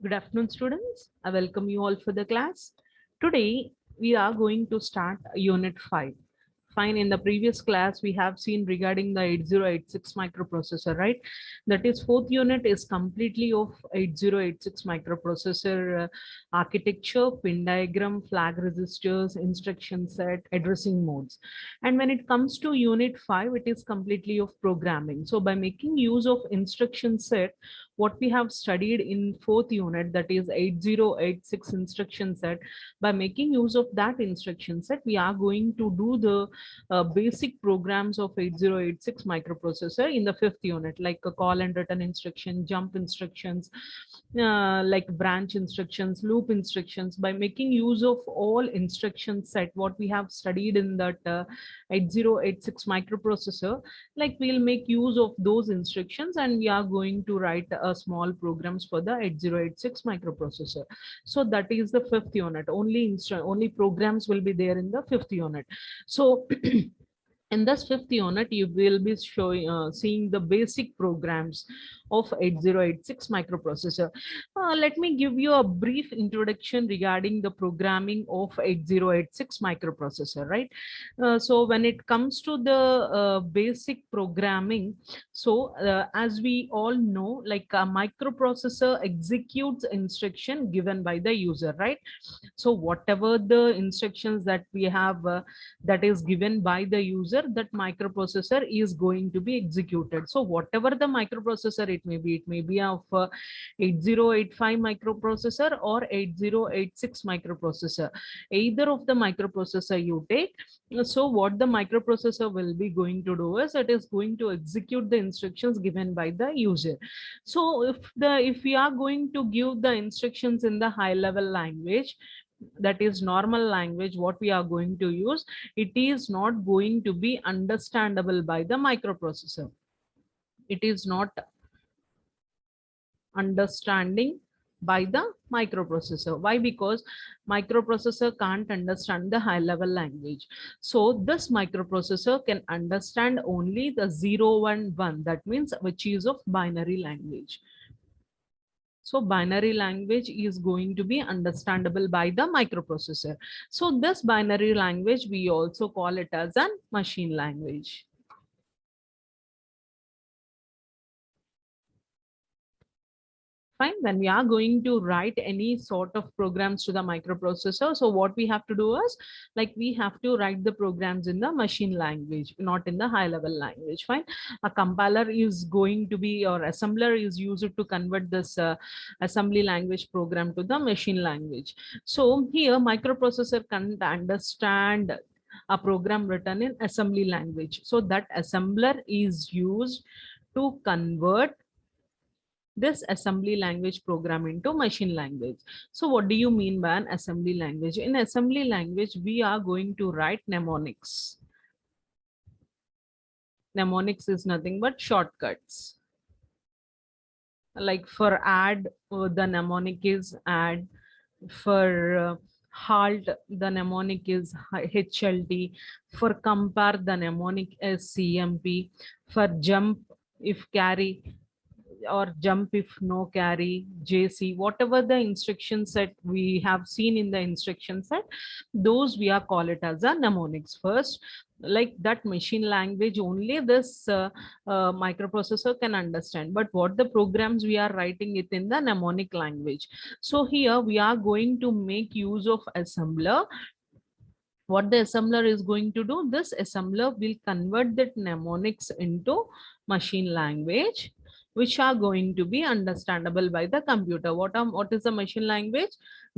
Good afternoon, students. I welcome you all for the class. Today, we are going to start Unit 5. Fine, in the previous class, we have seen regarding the 8086 microprocessor, right? That is, fourth unit is completely of 8086 microprocessor architecture, pin diagram, flag registers, instruction set, addressing modes. And when it comes to Unit 5, it is completely of programming. So by making use of instruction set, what we have studied in fourth unit, that is 8086 instruction set, by making use of that instruction set, we are going to do the basic programs of 8086 microprocessor in the fifth unit, like a call and return instruction, jump instructions, like branch instructions, loop instructions. By making use of all instruction set what we have studied in that 8086 microprocessor, like we'll make use of those instructions and we are going to write small programs for the 8086 microprocessor. So that is the fifth unit. Only programs will be there in the fifth unit. So in this fifth unit, you will be seeing the basic programs of 8086 microprocessor. Let me give you a brief introduction regarding the programming of 8086 microprocessor, right? So when it comes to the basic programming, so as we all know, like a microprocessor executes instruction given by the user, right? So whatever the instructions that we have that is given by the user, that microprocessor is going to be executed. So whatever the microprocessor it may be of 8085 microprocessor or 8086 microprocessor, either of the microprocessor you take. So what the microprocessor will be going to do is it is going to execute the instructions given by the user. So if we are going to give the instructions in the high level language, that is normal language, what we are going to use, it is not going to be understandable by the microprocessor. It is not understanding by the microprocessor. Why? Because microprocessor can't understand the high level language. So this microprocessor can understand only the 0 and 1, that means which is of binary language. So binary language is going to be understandable by the microprocessor. So this binary language, we also call it as a machine language. Fine. When we are going to write any sort of programs to the microprocessor, so what we have to do is, like, we have to write the programs in the machine language, not in the high level language. Fine. A compiler is going to be, or assembler is used to convert this assembly language program to the machine language. So here microprocessor can't understand a program written in assembly language. So that assembler is used to convert this assembly language program into machine language. So what do you mean by an assembly language? In assembly language, we are going to write mnemonics. Mnemonics is nothing but shortcuts. Like for add, the mnemonic is add. For halt, the mnemonic is HLT. For compare, the mnemonic is CMP. For jump, if carry, or jump if no carry, JC, whatever the instruction set we have seen in the instruction set, those we are call it as a mnemonics. First, like that machine language only this microprocessor can understand, but what the programs we are writing it in the mnemonic language. So here we are going to make use of assembler. What the assembler is going to do, this assembler will convert that mnemonics into machine language, which are going to be understandable by the computer. What is the machine language?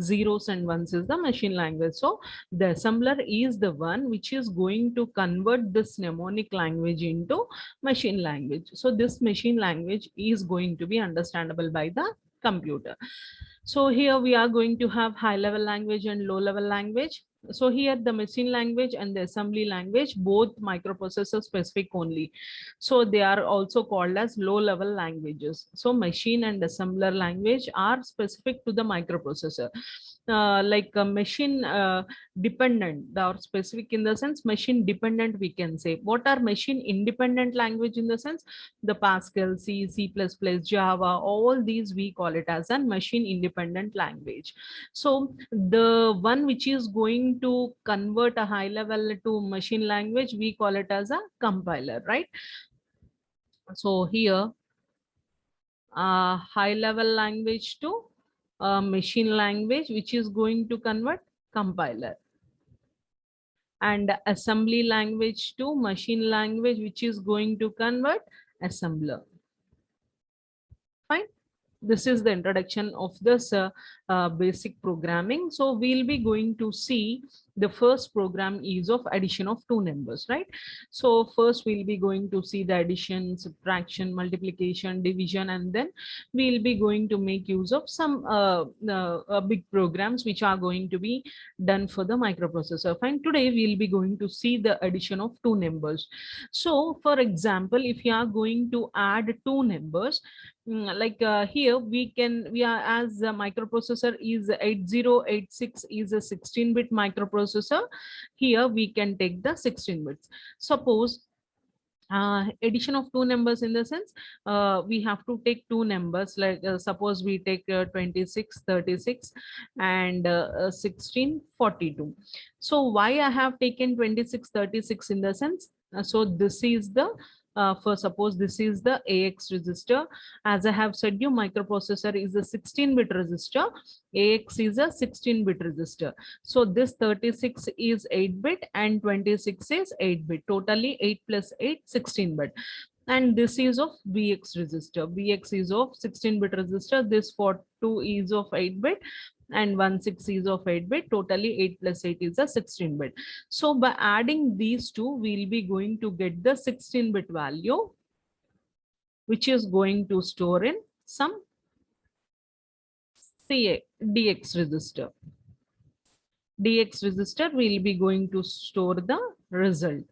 Zeros and ones is the machine language. So the assembler is the one which is going to convert this mnemonic language into machine language. So this machine language is going to be understandable by the computer. So here we are going to have high level language and low level language. So here the machine language and the assembly language, both microprocessor specific only. So they are also called as low level languages. So machine and assembler language are specific to the microprocessor. like a machine dependent or specific in the sense machine dependent, we can say. What are machine independent language in the sense? The Pascal, C, C++, Java, all these we call it as a machine independent language. So the one which is going to convert a high level to machine language, we call it as a compiler, right? So here high level language to machine language, which is going to convert compiler, and assembly language to machine language, which is going to convert assembler. Fine. This is the introduction of this basic programming. So we'll be going to see the first program is of addition of two numbers, right? So first we'll be going to see the addition, subtraction, multiplication, division, and then we'll be going to make use of some big programs which are going to be done for the microprocessor. Fine. Today we'll be going to see the addition of two numbers. So for example, if you are going to add two numbers, like here we are, as a microprocessor is 8086 is a 16-bit microprocessor. Here we can take the 16 bits. Suppose addition of two numbers in the sense we have to take two numbers, like suppose we take 2636 and 1642. So why I have taken 2636 in the sense, so this is the for suppose this is the AX register. As I have said you, microprocessor is a 16-bit register, AX is a 16-bit register. So this 36 is 8-bit and 26 is 8-bit. Totally 8 plus 8, 16-bit. And this is of BX register. BX is of 16-bit register. This 42 is of 8-bit and 16 is of 8-bit. Totally 8 plus 8 is a 16-bit. So by adding these two, we'll be going to get the 16-bit value, which is going to store in some DX register. DX register will be going to store the result.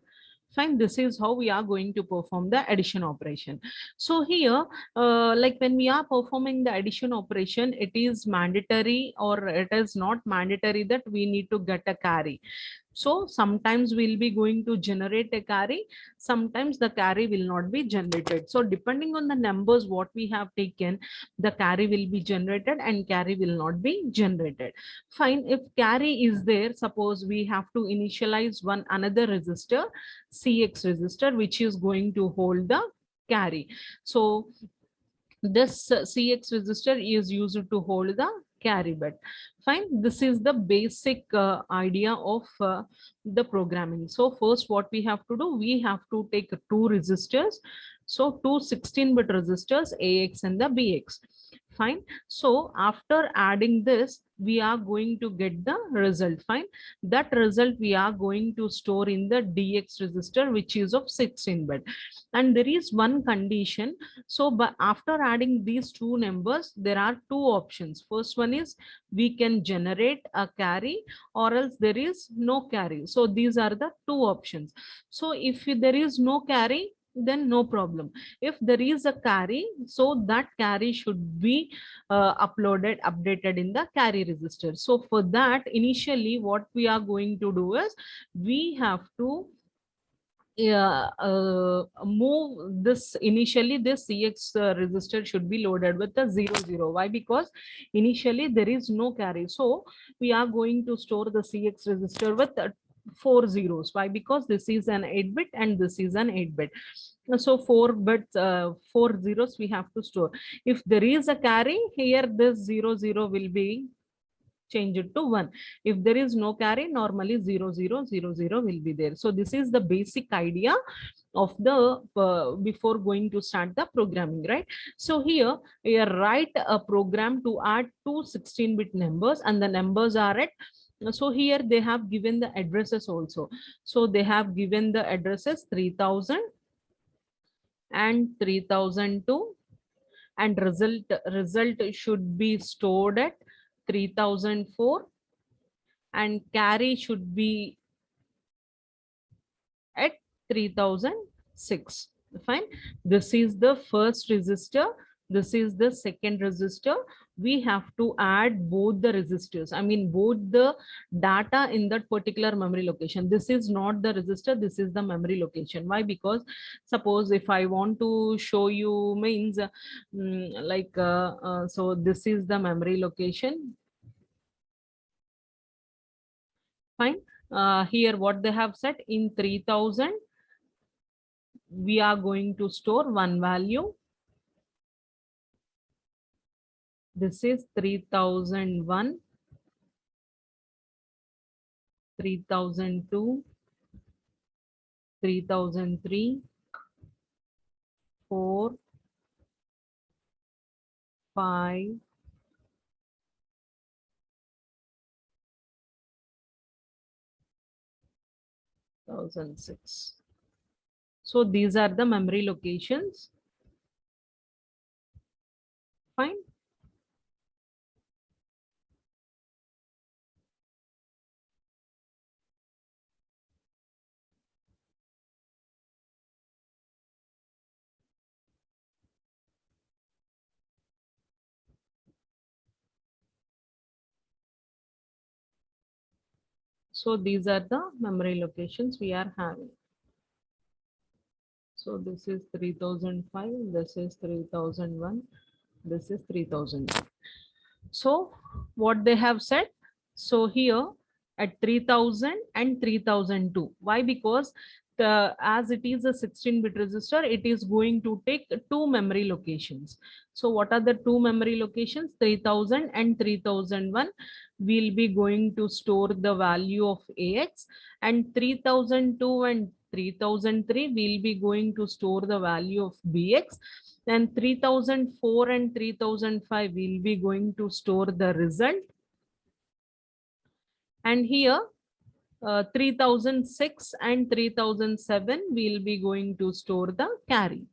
Fine. This is how we are going to perform the addition operation. So here, like when we are performing the addition operation, it is mandatory or it is not mandatory that we need to get a carry. So sometimes we'll be going to generate a carry, sometimes the carry will not be generated. So depending on the numbers what we have taken, the carry will be generated and carry will not be generated. Fine. If carry is there, suppose we have to initialize one another register, CX register, which is going to hold the carry. So this CX register is used to hold the carry bit. Fine. This is the basic idea of the programming. So first what we have to do, we have to take two registers. So two 16-bit registers, AX and the BX. Fine. So after adding this, we are going to get the result. Fine. That result we are going to store in the DX register, which is of 16-bit. And there is one condition. So but after adding these two numbers, there are two options. First one is we can generate a carry, or else there is no carry. So these are the two options. So if there is no carry, then no problem. If there is a carry, so that carry should be updated in the carry register. So for that, initially what we are going to do is we have to move this. Initially this CX register should be loaded with the 00. Why? Because initially there is no carry. So we are going to store the CX register with 4 zeros. Why? Because this is an 8-bit and this is an 8-bit. So 4 bits, 4 zeros we have to store. If there is a carry here, this 00 will be change it to 1. If there is no carry, normally 0000 will be there. So this is the basic idea of the before going to start the programming, right? So here you write a program to add two 16-bit numbers, and the numbers are at, so here they have given the addresses also. So they have given the addresses 3000 and 3002, and result should be stored at 3004, and carry should be at 3006. Fine. This is the first register. This is the second resistor. We have to add both the resistors. I mean, both the data in that particular memory location. This is not the resistor. This is the memory location. Why? Because suppose if I want to show you means so this is the memory location. Fine. Here what they have set in 3000, we are going to store one value. This is 3001, 3002, 3003, 4, 5, 1006. So these are the memory locations. Fine. So these are the memory locations we are having. So this is 3005, this is 3001, this is 3000. So what they have said, so here at 3000 and 3002. Why? Because as it is a 16-bit register, it is going to take two memory locations. So what are the two memory locations? 3000 and 3001 will be going to store the value of AX, and 3002 and 3003 will be going to store the value of BX, and 3004 and 3005 will be going to store the result. And here 3006 and 3007 will be going to store the carry.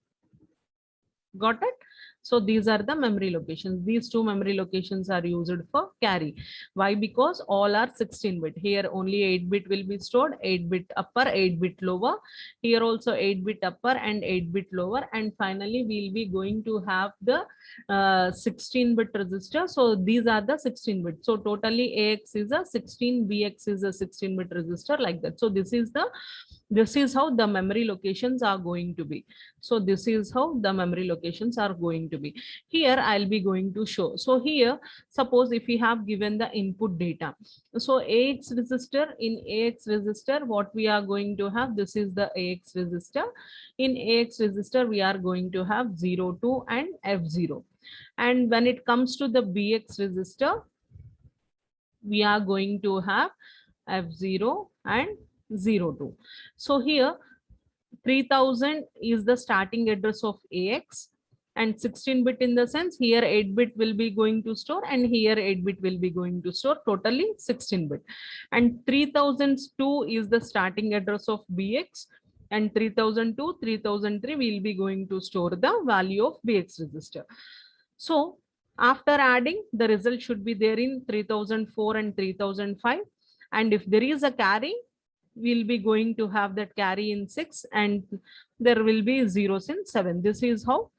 Got it? So these are the memory locations. These two memory locations are used for carry. Why? Because all are 16-bit. Here only 8-bit will be stored, 8-bit upper, 8-bit lower. Here also 8-bit upper and 8-bit lower. And finally, we'll be going to have the 16-bit register. So these are the 16-bit. So totally AX is a 16, BX is a 16-bit register, like that. So this is how the memory locations are going to be. So this is how the memory locations are going to be. Here I'll be going to show. So here, suppose if we have given the input data. So AX register, in AX register, what we are going to have, this is the AX register. In AX register, we are going to have 02 and F0. And when it comes to the BX register, we are going to have F0 and 02. So here 3000 is the starting address of AX, and 16-bit in the sense here 8-bit will be going to store, and here 8-bit will be going to store, totally 16-bit. And 3002 is the starting address of BX, and 3002, 3003 will be going to store the value of BX register. So after adding, the result should be there in 3004 and 3005. And if there is a carry, we'll be going to have that carry in 6, and there will be zeros in 7. This is how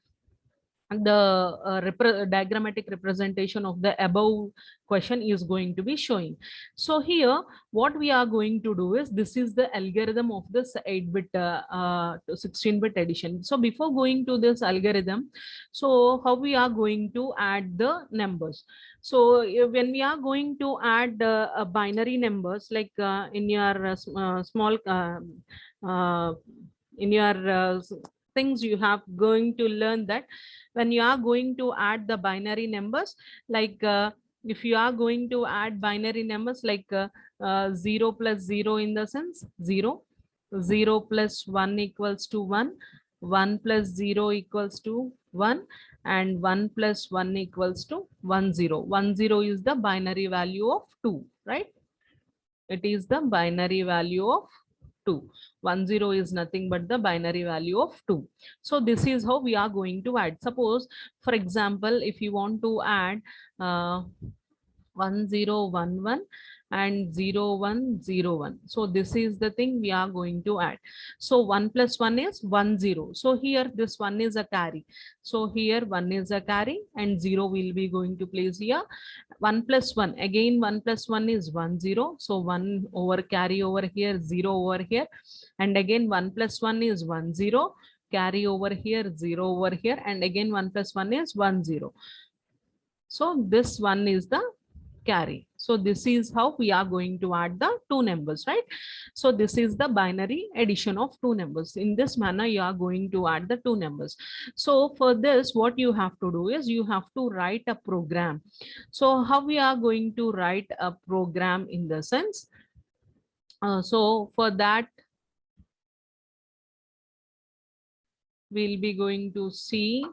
the diagrammatic representation of the above question is going to be showing. So here what we are going to do is, this is the algorithm of this 8-bit to 16-bit addition. So before going to this algorithm, so how we are going to add the numbers. So when we are going to add binary numbers, like in your small in your things, you have going to learn that when you are going to add the binary numbers, like if you are going to add binary numbers like 0 plus 0 in the sense 0, 0 plus 1 equals to 1, 1 plus 0 equals to 1, and 1 plus 1 equals to 1, 0. 1, 0 is the binary value of 2, right? It is the binary value of 2. 1, 0 is nothing but the binary value of 2. So this is how we are going to add. Suppose, for example, if you want to add 1011 and 0101. So this is the thing we are going to add. So 1 plus 1 is 10. So here this 1 is a carry. So here 1 is a carry and 0 will be going to place here. 1 plus 1, again 1 plus 1 is 10. So 1 over carry over here, 0 over here, and again 1 plus 1 is 10, carry over here, 0 over here, and again 1 plus 1 is 10. So this one is the carry. So this is how we are going to add the two numbers, right? So this is the binary addition of two numbers. In this manner, you are going to add the two numbers. So for this, what you have to do is you have to write a program. So how we are going to write a program in the sense? So for that, we'll be going to see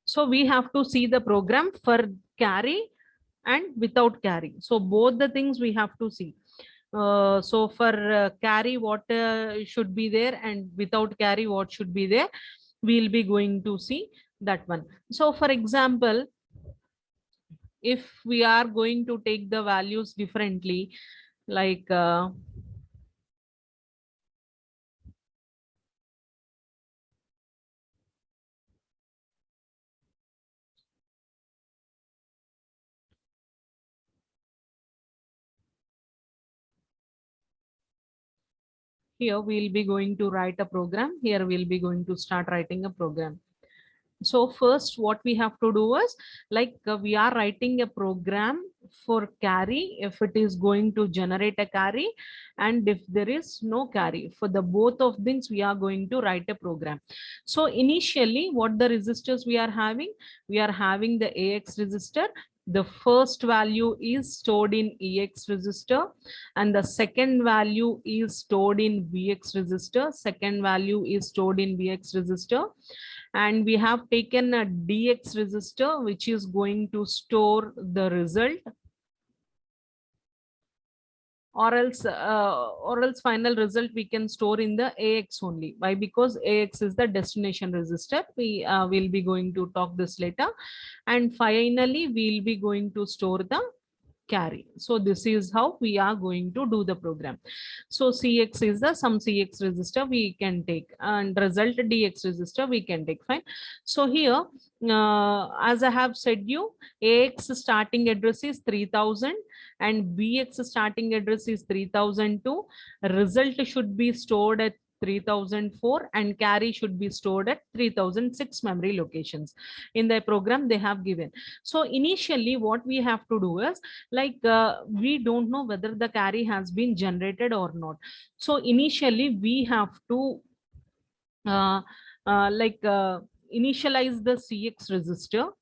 so we have to see the program for carry and without carry. So both the things we have to see. So for carry, what should be there, and without carry, what should be there, we'll be going to see that one. So for example, if we are going to take the values differently, like here we'll be going to write a program. Here we'll be going to start writing a program. So first what we have to do is, like we are writing a program for carry if it is going to generate a carry, and if there is no carry, for the both of things we are going to write a program. So initially what the registers we are having the AX register. The first value is stored in EX register, and the second value is stored in VX register. Second value is stored in VX register, and we have taken a DX register which is going to store the result, or else final result we can store in the AX only. Why? Because AX is the destination register. We will be going to talk this later, and finally we'll be going to store the carry. So this is how we are going to do the program. So CX is the some CX register we can take, and result DX register we can take. Fine. So here, as I have said you, AX starting address is 3000 and BX starting address is 3002. Result should be stored at 3004 and carry should be stored at 3006 memory locations. In the program they have given. So initially what we have to do is, like we don't know whether the carry has been generated or not. So initially we have to uh, initialize the CX register.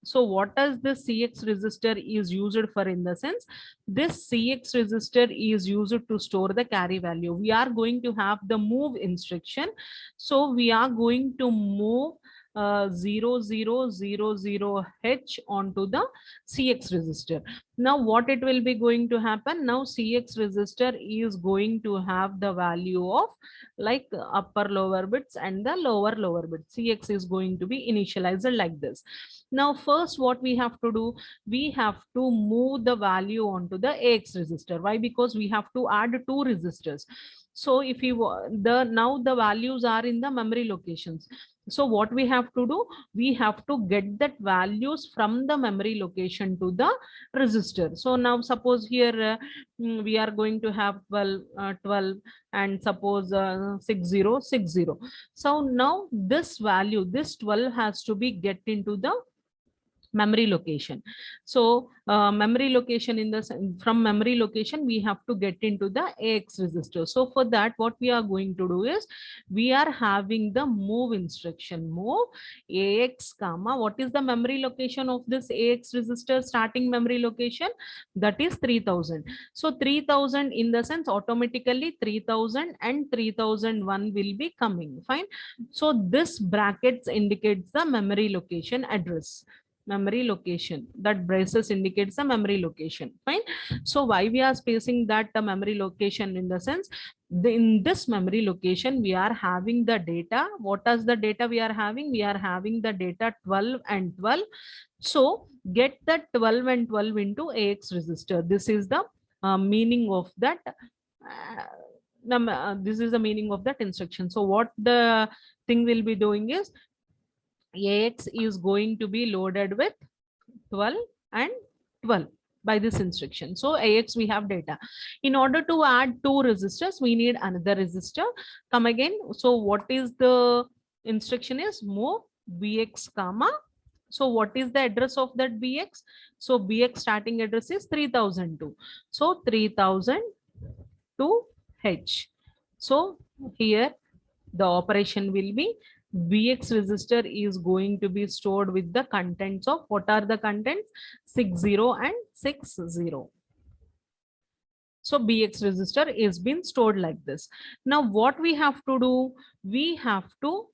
So what does the CX register is used for? In the sense, this CX register is used to store the carry value. We are going to have the move instruction. So we are going to move 0000H onto the CX register. Now what it will be going to happen? Now CX register is going to have the value of like upper lower bits and the lower bits. CX is going to be initialized like this. Now first what we have to do, we have to move the value onto the AX register. Why? Because we have to add two registers. So if you now the values are in the memory locations. So what we have to do, we have to get that values from the memory location to the register. So now suppose here we are going to have 12 and suppose 6060. So now this value, this 12 has to be get into the memory location. So memory location, in the from memory location we have to get into the AX register. So for that what we are going to do is, we are having the move instruction, move AX comma, what is the memory location of this AX register? Starting memory location, that is 3000. So 3000, in the sense automatically 3000 and 3001 will be coming. Fine. So this brackets indicates the memory location address. memory location. That braces indicates the memory location. Fine. So why we are spacing that memory location, in the sense, in this memory location we are having the data. What is the data we are having? We are having the data 12 and 12. So get the 12 and 12 into AX register. This is the meaning of that. This is the meaning of that instruction. So what the thing will be doing is, AX is going to be loaded with 12 and 12 by this instruction. So AX we have data. In order to add two resistors, we need another resistor. Come again. So what is the instruction is move BX comma. So what is the address of that BX? So BX starting address is 3002. So 3002 H. So here the operation will be, BX register is going to be stored with the contents of, what are the contents? 60 and 60. So BX register is been stored like this. Now what we have to do? We have to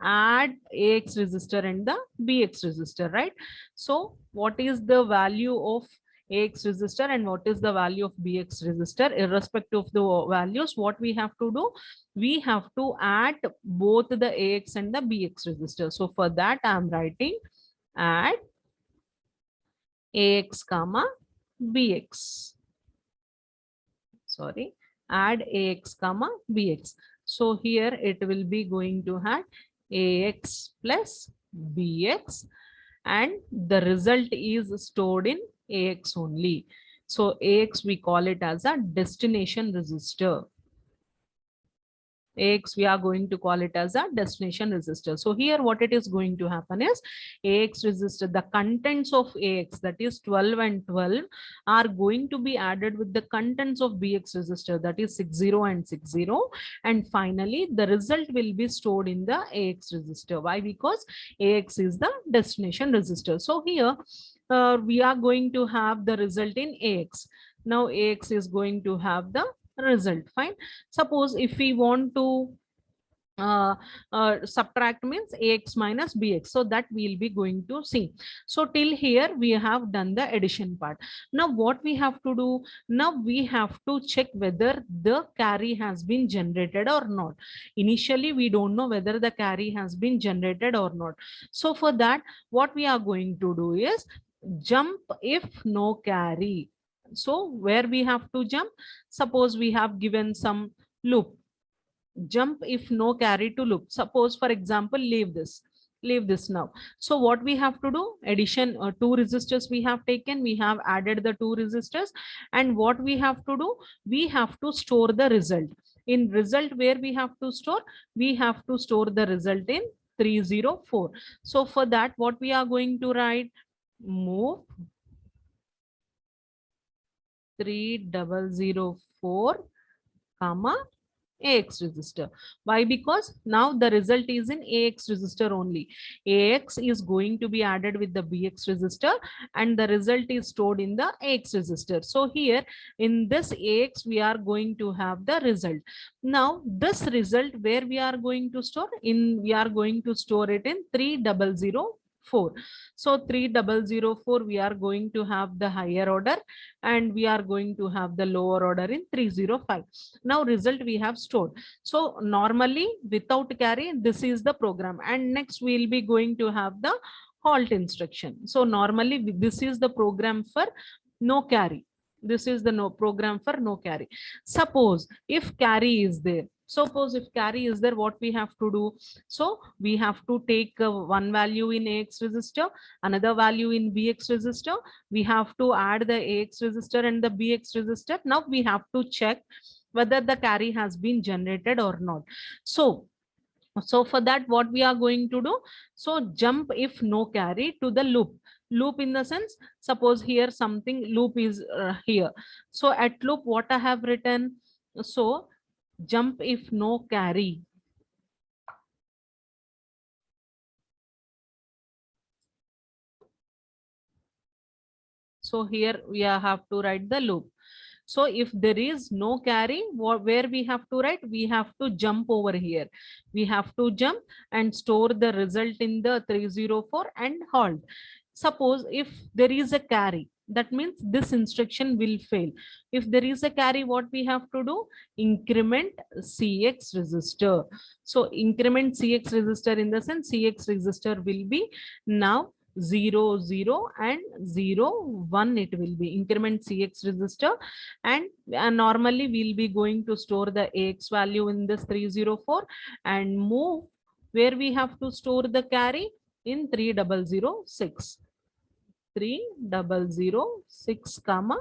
add AX register and the BX register, right? So what is the value of AX register and what is the value of BX register? Irrespective of the values, what we have to do? We have to add both the AX and the BX register. So for that I am writing add AX comma BX. Sorry, add AX comma BX. So here it will be going to add AX plus BX, and the result is stored in AX only. So AX we call it as a destination register. AX we are going to call it as a destination register. So here what it is going to happen is, AX register, the contents of AX, that is 12 and 12, are going to be added with the contents of BX register, that is 60 and 60, and finally the result will be stored in the AX register. Why? Because AX is the destination register. So here we are going to have the result in AX. Now AX is going to have the result. Fine. Suppose if we want to subtract, means AX minus BX, so that we'll be going to see. So till here we have done the addition part. Now what we have to do? Now we have to check whether the carry has been generated or not. Initially we don't know whether the carry has been generated or not. So for that what we are going to do is jump if no carry. So where we have to jump? Suppose we have given some loop. Jump if no carry to loop. Suppose for example, leave this now. So what we have to do? Addition, two resistors we have taken, we have added the two resistors, and what we have to do? We have to store the result. In result, where we have to store? We have to store the result in 304. So for that what we are going to write? Move 3004 comma AX register. Why? Because now the result is in AX register only. AX is going to be added with the BX register and the result is stored in the AX register. So here in this AX we are going to have the result. Now this result where we are going to store? We are going to store it in 3004. So 3004 we are going to have the higher order and we are going to have the lower order in 305. Now result we have stored. So normally without carry, this is the program, and next we will be going to have the halt instruction. So normally this is the program for no carry. This is the program for no carry. Suppose if carry is there, suppose if carry is there, what we have to do? So we have to take one value in AX register, another value in BX register. We have to add the AX register and the BX register. Now we have to check whether the carry has been generated or not. So for that what we are going to do? So jump if no carry to the loop. Loop in the sense, suppose here something loop is here. So at loop what I have written? So jump if no carry. So here we have to write the loop. So if there is no carry, where we have to write? We have to jump over here. We have to jump and store the result in the 304 and halt. Suppose if there is a carry, that means this instruction will fail. If there is a carry, what we have to do? Increment CX register. So increment CX register in the sense CX register will be now 0 0 and 0 1. It will be increment CX register, and normally we'll be going to store the AX value in this 304 and move where we have to store the carry in 3006. 3006 comma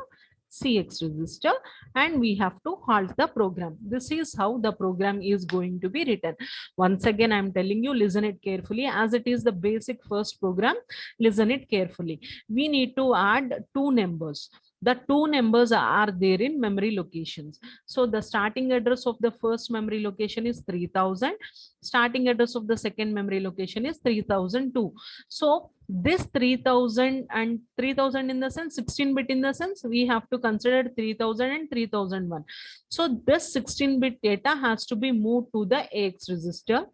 CX register, and we have to halt the program. This is how the program is going to be written. Once again, I'm telling you, listen it carefully, as it is the basic first program. Listen it carefully. We need to add two numbers. The two numbers are there in memory locations. So the starting address of the first memory location is 3000. Starting address of the second memory location is 3002. So this 3000 and 3000 in the sense 16-bit in the sense we have to consider 3000 and 3001. So this 16-bit data has to be moved to the AX register,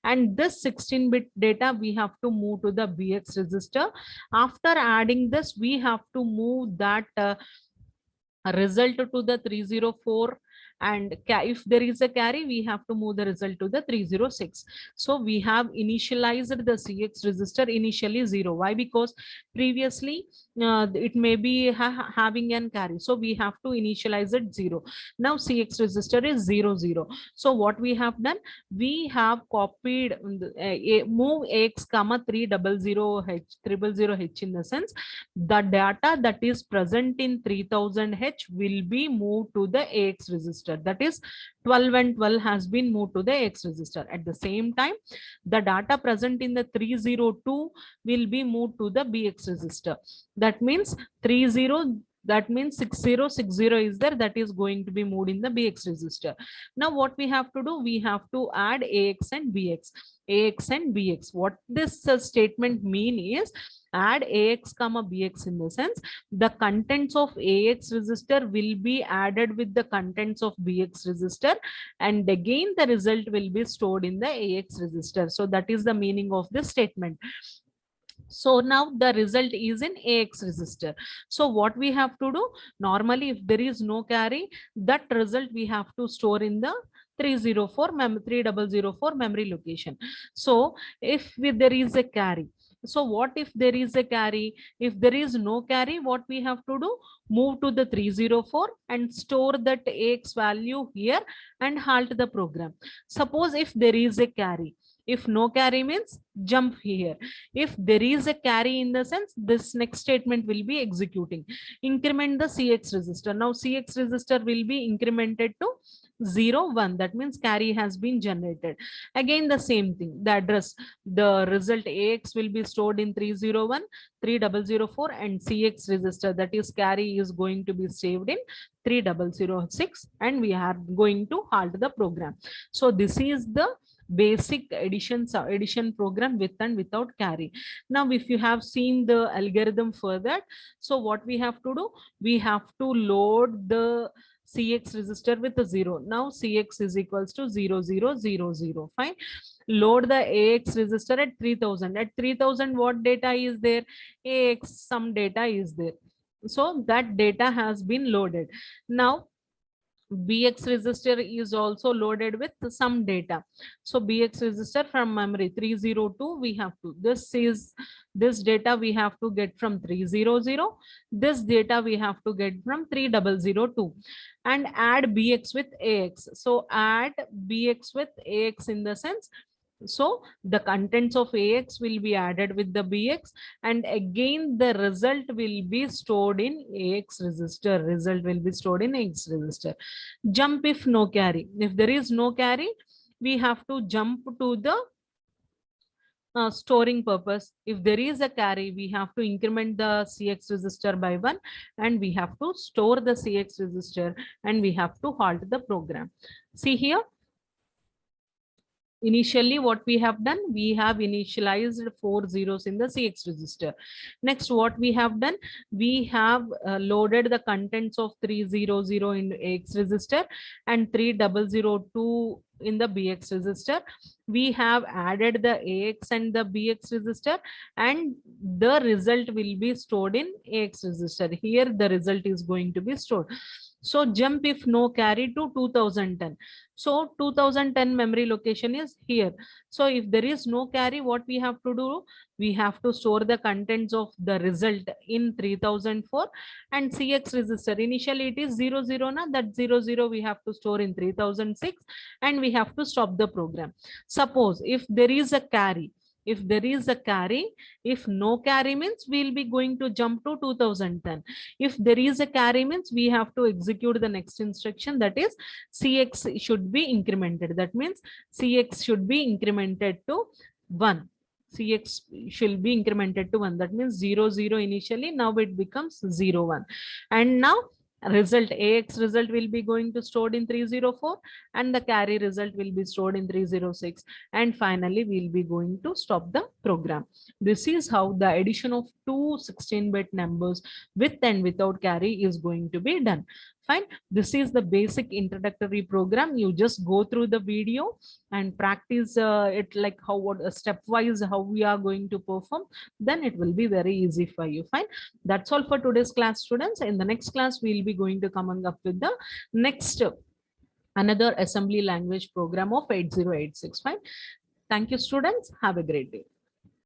and this 16-bit data we have to move to the BX register. After adding this, we have to move that result to the 304, and if there is a carry, we have to move the result to the 306. So we have initialized the CX register initially 0. Why? Because previously it may be having an carry, so we have to initialize it 0. Now CX register is 0 0. So what we have done, we have copied move AX comma 300H in the sense the data that is present in 3000H will be moved to the AX register. That is 12 and 12 has been moved to the AX register. At the same time, the data present in the 302 will be moved to the BX register. That means 30, that means 6060 is there, that is going to be moved in the BX register. Now what we have to do, we have to add AX and BX. AX and BX. What this statement mean is add AX comma BX in the sense the contents of AX register will be added with the contents of BX register, and again the result will be stored in the AX register. So that is the meaning of this statement. So now the result is in AX register. So what we have to do, normally if there is no carry, that result we have to store in the 3004 memory location. So if there is a carry, so what if there is a carry? If there is no carry, what we have to do, move to the 304 and store that AX value here and halt the program. Suppose if there is a carry, if no carry means jump here. If there is a carry in the sense, this next statement will be executing. Increment the CX register. Now CX register will be incremented to 0 1. That means carry has been generated. Again the same thing, the address, the result AX will be stored in 301 3004, and CX register, that is carry, is going to be saved in 3006, and we are going to halt the program. So this is the basic addition program with and without carry. Now if you have seen the algorithm further, so what we have to do, we have to load the CX register with a 0. Now CX is equals to 0000. Fine. Load the AX register at 3000. At 3000, what data is there? AX, some data is there. So that data has been loaded. Now BX register is also loaded with some data. So BX register from memory 302, we have to, this data we have to get from 300, this data we have to get from 3002, and add BX with AX. So add BX with AX in the sense, so the contents of AX will be added with the BX, and again the result will be stored in AX register. Result will be stored in AX register. Jump if no carry. If there is no carry, we have to jump to the storing purpose. If there is a carry, we have to increment the CX register by 1, and we have to store the CX register, and we have to halt the program. See here, initially what we have done, we have initialized 4 zeros in the CX register. Next, what we have done, we have loaded the contents of 300 in AX register and 3002 in the BX register. We have added the AX and the BX register, and the result will be stored in AX register. Here the result is going to be stored. So jump if no carry to 2010. So 2010 memory location is here. So if there is no carry, what we have to do? We have to store the contents of the result in 3004 and CX register. Initially it is 00 na, that 00 we have to store in 3006 and we have to stop the program. Suppose if there is a carry, if no carry means we'll be going to jump to 2010. If there is a carry means we have to execute the next instruction, that is CX should be incremented. That means CX should be incremented to 1. CX should be incremented to 1. That means 00 initially, now it becomes 01. And now result AX result will be going to stored in 304 and the carry result will be stored in 306, and finally we'll be going to stop the program. This is how the addition of two 16-bit numbers with and without carry is going to be done. Fine. This is the basic introductory program. You just go through the video and practice it, like how what stepwise how we are going to perform. Then it will be very easy for you. Fine. That's all for today's class, students. In the next class, we'll be going to coming up with the next another assembly language program of 8086. Fine. Thank you, students. Have a great day.